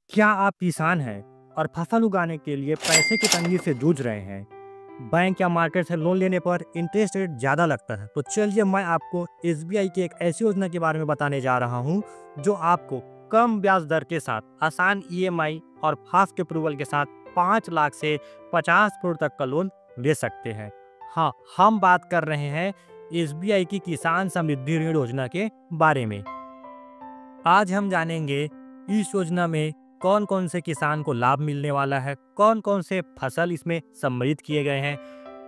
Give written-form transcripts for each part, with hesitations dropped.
क्या आप किसान हैं और फसल उगाने के लिए पैसे की तंगी से जूझ रहे हैं? बैंक या मार्केट से लोन लेने पर इंटरेस्ट रेट ज़्यादा लगता है। तो चलिए मैं आपको एसबीआई की एक ऐसी योजना के बारे में बताने जा रहा हूँ जो आपको कम ब्याज दर के साथ आसान ईएमआई और फास्ट अप्रूवल के साथ 5 लाख से 50 करोड़ तक का लोन ले सकते हैं। हाँ, हम बात कर रहे हैं एसबीआई की किसान समृद्धि ऋण योजना के बारे में। आज हम जानेंगे इस योजना में कौन कौन से किसान को लाभ मिलने वाला है, कौन कौन से फसल इसमें सम्मिलित किए गए हैं,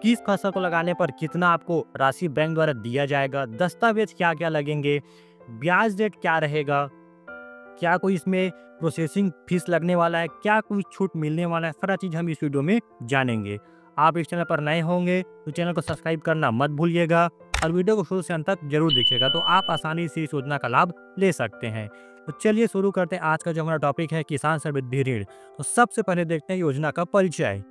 किस फसल को लगाने पर कितना आपको राशि बैंक द्वारा दिया जाएगा, दस्तावेज क्या क्या लगेंगे, ब्याज रेट क्या रहेगा, क्या कोई इसमें प्रोसेसिंग फीस लगने वाला है, क्या कोई छूट मिलने वाला है, सारा चीज़ हम इस वीडियो में जानेंगे। आप इस चैनल पर नए होंगे तो चैनल को सब्सक्राइब करना मत भूलिएगा और वीडियो को शुरू से अंत तक जरूर देखिएगा, तो आप आसानी से इस योजना का लाभ ले सकते हैं। तो चलिए शुरू करते हैं। आज का जो हमारा टॉपिक है किसान समृद्धि ऋण। तो सबसे पहले देखते हैं योजना का परिचय।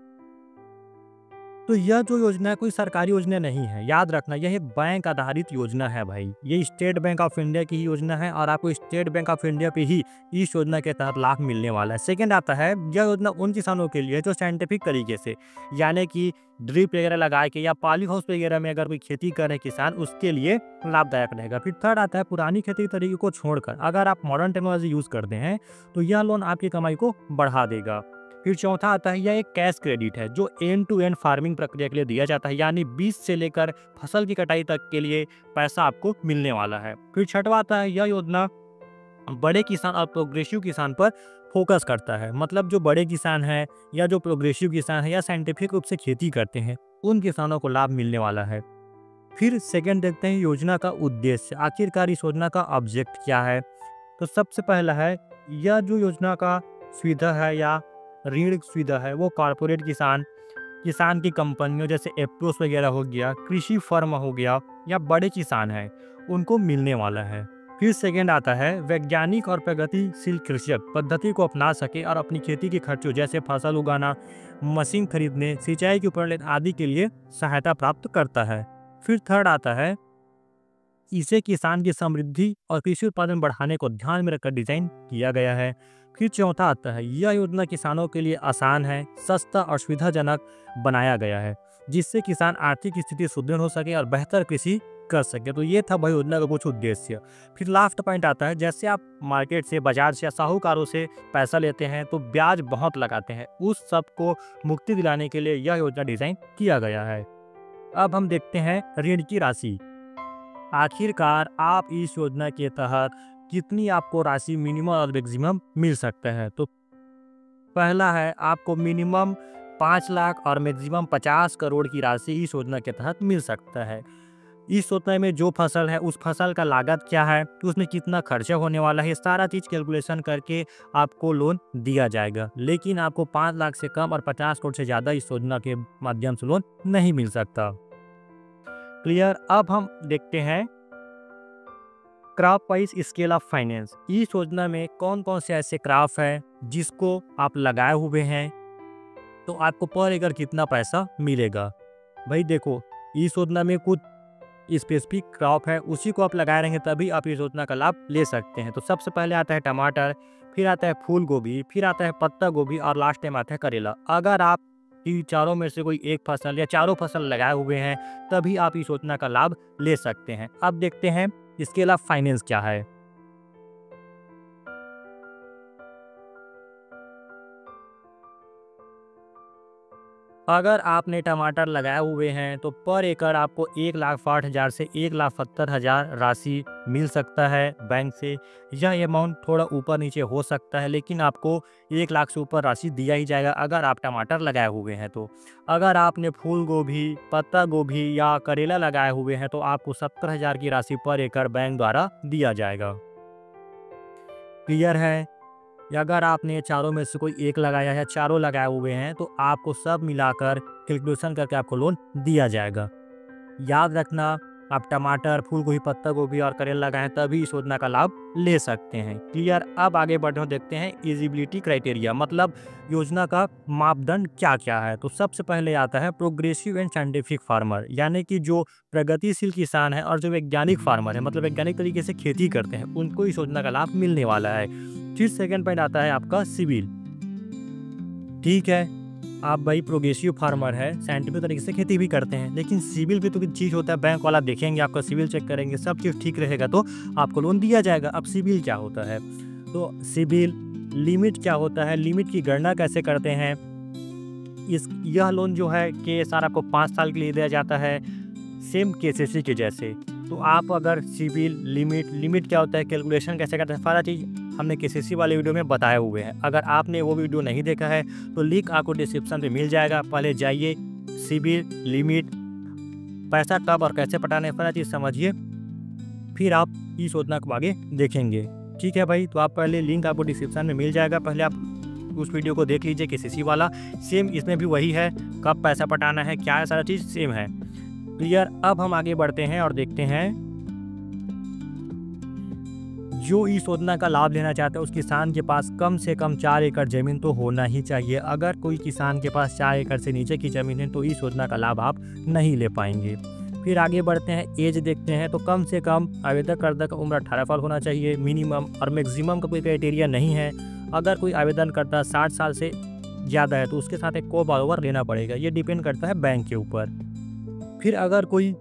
तो यह जो योजना है कोई सरकारी योजना नहीं है, याद रखना यह एक बैंक आधारित योजना है भाई। ये स्टेट बैंक ऑफ इंडिया की ही योजना है और आपको स्टेट बैंक ऑफ इंडिया पे ही इस योजना के तहत लाभ मिलने वाला है। सेकंड आता है, यह योजना उन किसानों के लिए जो साइंटिफिक तरीके से यानी कि ड्रिप वगैरह लगा के या पॉली हाउस वगैरह में अगर कोई खेती करे किसान, उसके लिए लाभदायक रहेगा। फिर थर्ड आता है, पुरानी खेती के तरीके को छोड़कर अगर आप मॉडर्न टेक्नोलॉजी यूज करते हैं तो यह लोन आपकी कमाई को बढ़ा देगा। फिर चौथा आता है, यह एक कैश क्रेडिट है जो एंड टू एंड फार्मिंग प्रक्रिया के लिए दिया जाता है, यानी बीज से लेकर फसल की कटाई तक के लिए पैसा आपको मिलने वाला है। फिर छठवा आता है, यह योजना बड़े किसान और प्रोग्रेसिव किसान पर फोकस करता है, मतलब जो बड़े किसान हैं या जो प्रोग्रेसिव किसान है या साइंटिफिक रूप से खेती करते हैं उन किसानों को लाभ मिलने वाला है। फिर सेकंड देखते हैं योजना का उद्देश्य, आखिरकार इस योजना का ऑब्जेक्ट क्या है। तो सबसे पहला है, यह जो योजना का सुविधा है या ऋण सुविधा है वो कॉर्पोरेट किसान, किसान की कंपनियों जैसे एप्रोस वगैरह हो गया, कृषि फर्म हो गया या बड़े किसान हैं उनको मिलने वाला है। फिर सेकंड आता है, वैज्ञानिक और प्रगतिशील कृषक पद्धति को अपना सके और अपनी खेती के खर्चों जैसे फसल उगाना, मशीन खरीदने, सिंचाई के उपकरण आदि के लिए सहायता प्राप्त करता है। फिर थर्ड आता है, इसे किसान की समृद्धि और कृषि उत्पादन बढ़ाने को ध्यान में रखकर डिजाइन किया गया है। फिर चौथा आता है, यह योजना किसानों के लिए आसान है, सस्ता और सुविधाजनक बनाया गया है जिससे किसान आर्थिक स्थिति सुदृढ़ हो सके और बेहतर कृषि कर सके। तो ये था भाई योजना का कुछ उद्देश्य। फिर लास्ट पॉइंट आता है, जैसे आप मार्केट से, बाजार से या साहूकारों से पैसा लेते हैं तो ब्याज बहुत लगाते हैं, उस सब को मुक्ति दिलाने के लिए यह योजना डिजाइन किया गया है। अब हम देखते हैं ऋण की राशि। आखिरकार आप इस योजना के तहत कितनी आपको राशि मिनिमम और मैक्सिमम मिल सकता है। तो पहला है, आपको मिनिमम 5 लाख और मैक्सिमम 50 करोड़ की राशि इस योजना के तहत मिल सकता है। इस योजना में जो फसल है उस फसल का लागत क्या है, तो उसमें कितना खर्चा होने वाला है, सारा चीज कैलकुलेशन करके आपको लोन दिया जाएगा। लेकिन आपको 5 लाख से कम और 50 करोड़ से ज्यादा इस योजना के माध्यम से लोन नहीं मिल सकता। क्लियर। अब हम देखते हैं crop wise scale of finance. इस योजना में कौन कौन से ऐसे क्रॉप है जिसको आप लगाए हुए हैं तो आपको पर एकड़ कितना पैसा मिलेगा। भाई देखो, इस योजना में कुछ स्पेसिफिक क्रॉप है, उसी को आप लगाए रहेंगे तभी आप इस योजना का लाभ ले सकते हैं। तो सबसे पहले आता है टमाटर, फिर आता है फूल गोभी, फिर आता है पत्ता गोभी और लास्ट टाइम आता है करेला। अगर आप इन चारों में से कोई एक फसल या चारों फसल लगाए हुए हैं तभी आप इस योजना का लाभ ले सकते हैं। अब देखते हैं स्केल ऑफ फाइनेंस क्या है। अगर आपने टमाटर लगाए हुए हैं तो पर एकड़ आपको 1,60,000 से 1,70,000 राशि मिल सकता है बैंक से। यह अमाउंट थोड़ा ऊपर नीचे हो सकता है लेकिन आपको 1 लाख से ऊपर राशि दिया ही जाएगा अगर आप टमाटर लगाए हुए हैं। तो अगर आपने फूल गोभी, पत्ता गोभी या करेला लगाए हुए हैं तो आपको 70,000 की राशि पर एकड़ बैंक द्वारा दिया जाएगा। क्लियर है। या अगर आपने चारों में से कोई एक लगाया है, चारों लगाए हुए हैं तो आपको सब मिलाकर कैलकुलेशन करके आपको लोन दिया जाएगा। याद रखना, आप टमाटर, फूल गोभी, पत्ता गोभी और करेला लगाएं तभी इस योजना का लाभ ले सकते हैं। क्लियर। अब आगे बढ़ते हैं, देखते हैं एलिजिबिलिटी क्राइटेरिया, मतलब योजना का मापदंड क्या क्या है। तो सबसे पहले आता है प्रोग्रेसिव एंड साइंटिफिक फार्मर, यानी कि जो प्रगतिशील किसान है और जो वैज्ञानिक फार्मर है, मतलब वैज्ञानिक तरीके से खेती करते हैं, उनको इस योजना का लाभ मिलने वाला है। फिर सेकेंड पॉइंट आता है आपका सिविल। ठीक है, आप भाई प्रोग्रेसिव फार्मर है, साइंटिफिक तरीके से खेती भी करते हैं, लेकिन सिविल भी तो कुछ चीज़ होता है। बैंक वाला देखेंगे, आपका सिविल चेक करेंगे, सब चीज़ ठीक रहेगा तो आपको लोन दिया जाएगा। अब सिविल क्या होता है, तो सिविल लिमिट क्या होता है, लिमिट की गणना कैसे करते हैं। यह लोन जो है KSR आपको 5 साल के लिए दिया जाता है, सेम KCC के जैसे। तो आप अगर सिविल लिमिट क्या होता है, कैलकुलेशन कैसे करते हैं, सारा चीज़ हमने KCC वाले वीडियो में बताए हुए हैं। अगर आपने वो वीडियो नहीं देखा है तो लिंक आपको डिस्क्रिप्शन में मिल जाएगा, पहले जाइए, सिविल लिमिट, पैसा कब और कैसे पटाना है, सारा चीज़ समझिए, फिर आप इस योजना को आगे देखेंगे। ठीक है भाई, तो आप पहले लिंक आपको डिस्क्रिप्शन में मिल जाएगा, पहले आप उस वीडियो को देख लीजिए KCC वाला। सेम इसमें भी वही है, कब पैसा पटाना है, क्या है, सारा चीज़ सेम है। क्लियर। अब हम आगे बढ़ते हैं और देखते हैं जो इस योजना का लाभ लेना चाहते हैं उस किसान के पास कम से कम 4 एकड़ ज़मीन तो होना ही चाहिए। अगर कोई किसान के पास 4 एकड़ से नीचे की ज़मीन है तो इस योजना का लाभ आप नहीं ले पाएंगे। फिर आगे बढ़ते हैं, एज देखते हैं, तो कम से कम आवेदनकर्ता का उम्र 18 साल होना चाहिए मिनिमम, और मैक्सिमम का कोई क्राइटेरिया नहीं है। अगर कोई आवेदनकर्ता 60 साल से ज़्यादा है तो उसके साथ एक को बॉरोवर लेना पड़ेगा, ये डिपेंड करता है बैंक के ऊपर। फिर अगर कोई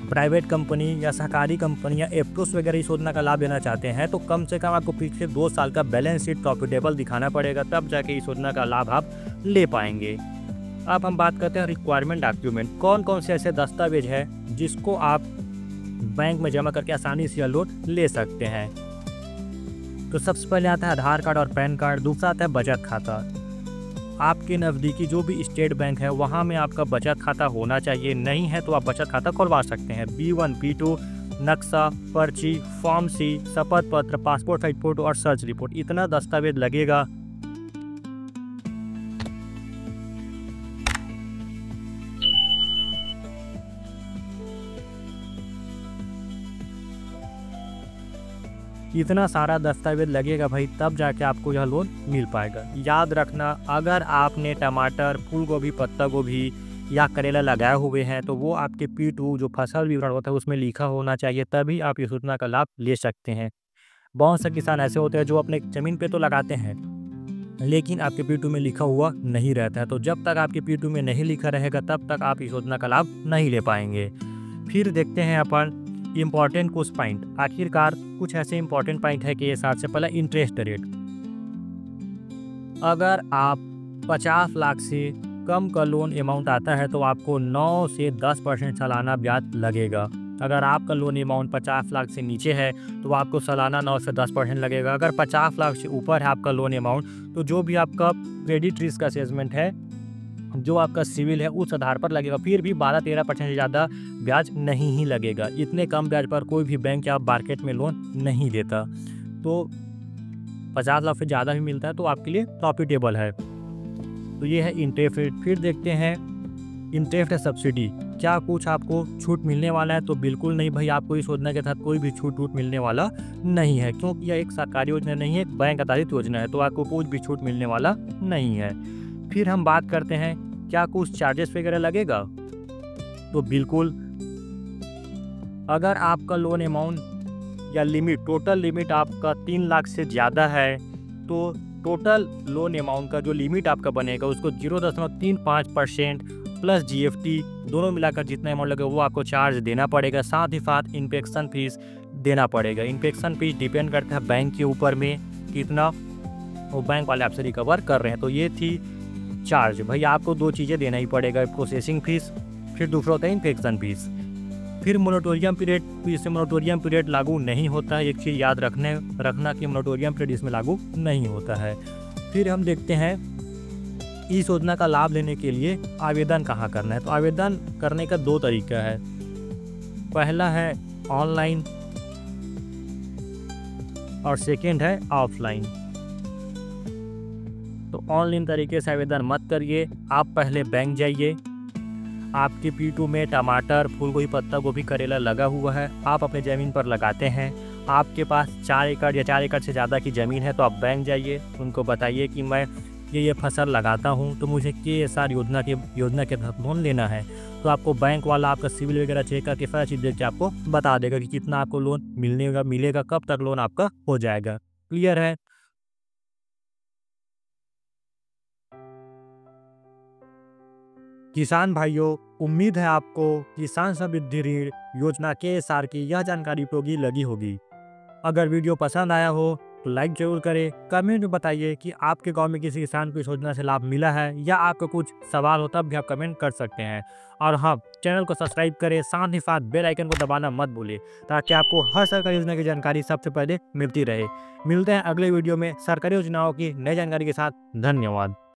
प्राइवेट कंपनी या सहकारी कंपनी या एप्रोस वगैरह इस योजना का लाभ लेना चाहते हैं तो कम से कम आपको पिछले 2 साल का बैलेंस शीट प्रॉफिटेबल दिखाना पड़ेगा, तब जाके इस योजना का लाभ आप ले पाएंगे। अब हम बात करते हैं रिक्वायरमेंट डॉक्यूमेंट, कौन कौन से ऐसे दस्तावेज है जिसको आप बैंक में जमा करके आसानी से यह लोन ले सकते हैं। तो सबसे पहले आता है आधार कार्ड और पैन कार्ड, दूसरा आता है बचत खाता। आपके नज़दीकी जो भी स्टेट बैंक है वहाँ में आपका बचत खाता होना चाहिए, नहीं है तो आप बचत खाता खुलवा सकते हैं। B1 B2 नक्शा, पर्ची, फॉर्म C, शपथ पत्र, पासपोर्ट साइज फोटो और सर्च रिपोर्ट, इतना दस्तावेज लगेगा। इतना सारा दस्तावेज लगेगा भाई, तब जाके आपको यह लोन मिल पाएगा। याद रखना, अगर आपने टमाटर, फूल गोभी, पत्ता गोभी या करेला लगाए हुए हैं तो वो आपके P2 जो फसल विवरण होता है उसमें लिखा होना चाहिए, तभी आप इस योजना का लाभ ले सकते हैं। बहुत से किसान ऐसे होते हैं जो अपने ज़मीन पे तो लगाते हैं लेकिन आपके P2 में लिखा हुआ नहीं रहता है, तो जब तक आपके P2 में नहीं लिखा रहेगा तब तक आप इस योजना का लाभ नहीं ले पाएंगे। फिर देखते हैं अपन इम्पॉर्टेंट कुछ पॉइंट, आखिरकार कुछ ऐसे इम्पॉर्टेंट पॉइंट है कि ये सबसे पहले इंटरेस्ट रेट। अगर आप 50 लाख से कम का लोन अमाउंट आता है तो आपको 9 से 10% सालाना ब्याज लगेगा। अगर आपका लोन अमाउंट 50 लाख से नीचे है तो आपको सालाना 9 से 10% लगेगा। अगर 50 लाख से ऊपर है आपका लोन अमाउंट तो जो भी आपका क्रेडिट रिस्क असेसमेंट है, जो आपका सिविल है, उस आधार पर लगेगा। फिर भी 12-13% से ज़्यादा ब्याज नहीं ही लगेगा। इतने कम ब्याज पर कोई भी बैंक या मार्केट में लोन नहीं देता, तो 50 लाख से ज़्यादा भी मिलता है तो आपके लिए प्रॉफिटेबल है। तो ये है इंटरेस्ट रेट। फिर देखते हैं इंटरेस्ट है सब्सिडी, क्या कुछ आपको छूट मिलने वाला है? तो बिल्कुल नहीं भाई, आपको इस योजना के तहत कोई भी छूट मिलने वाला नहीं है, क्योंकि यह एक सरकारी योजना नहीं है, एक बैंक आधारित योजना है, तो आपको कुछ भी छूट मिलने वाला नहीं है। फिर हम बात करते हैं क्या कुछ चार्जेस वगैरह लगेगा? तो बिल्कुल, अगर आपका लोन अमाउंट या लिमिट, टोटल लिमिट आपका 3 लाख से ज़्यादा है तो टोटल लोन अमाउंट का जो लिमिट आपका बनेगा उसको 0.35% प्लस GST दोनों मिलाकर जितना अमाउंट लगेगा वो आपको चार्ज देना पड़ेगा। साथ ही साथ इंस्पेक्शन फीस देना पड़ेगा। इंस्पेक्शन फीस डिपेंड करता है बैंक के ऊपर में कितना वो बैंक वाले आपसे रिकवर कर रहे हैं। तो ये थी चार्ज। भाई आपको 2 चीज़ें देना ही पड़ेगा, प्रोसेसिंग फीस, फिर दूसरा होता है इंस्पेक्शन फीस। फिर मोरेटोरियम पीरियड, तो इससे मोरेटोरियम पीरियड लागू नहीं होता है। एक चीज़ याद रखना कि मोरेटोरियम पीरियड इसमें लागू नहीं होता है। फिर हम देखते हैं इस योजना का लाभ लेने के लिए आवेदन कहाँ करना है। तो आवेदन करने का 2 तरीका है। पहला है ऑनलाइन और सेकेंड है ऑफलाइन। तो ऑनलाइन तरीके से आवेदन मत करिए, आप पहले बैंक जाइए, आपके P2 में टमाटर, फूलगोभी, पत्ता गोभी, करेला लगा हुआ है, आप अपने ज़मीन पर लगाते हैं। आपके पास 4 एकड़ या 4 एकड़ से ज़्यादा की ज़मीन है तो आप बैंक जाइए, उनको बताइए कि मैं ये फसल लगाता हूँ तो मुझे KSR योजना के तहत लोन लेना है। तो आपको बैंक वाला आपका सिविल वगैरह चेक करके सारी चीज़ देख के आपको बता देगा कि कितना आपको लोन मिलेगा, कब तक लोन आपका हो जाएगा। क्लियर है? किसान भाइयों, उम्मीद है आपको किसान समृद्धि ऋण योजना KSR की यह जानकारी उपयोगी लगी होगी। अगर वीडियो पसंद आया हो तो लाइक जरूर करें। कमेंट में बताइए कि आपके गांव में किसी किसान को इस योजना से लाभ मिला है या आपका कुछ सवाल हो, तब भी आप कमेंट कर सकते हैं। और हाँ, चैनल को सब्सक्राइब करें, साथ ही साथ बेल आइकन को दबाना मत भूलिए ताकि आपको हर सरकारी योजना की जानकारी सबसे पहले मिलती रहे। मिलते हैं अगले वीडियो में सरकारी योजनाओं की नई जानकारी के साथ। धन्यवाद।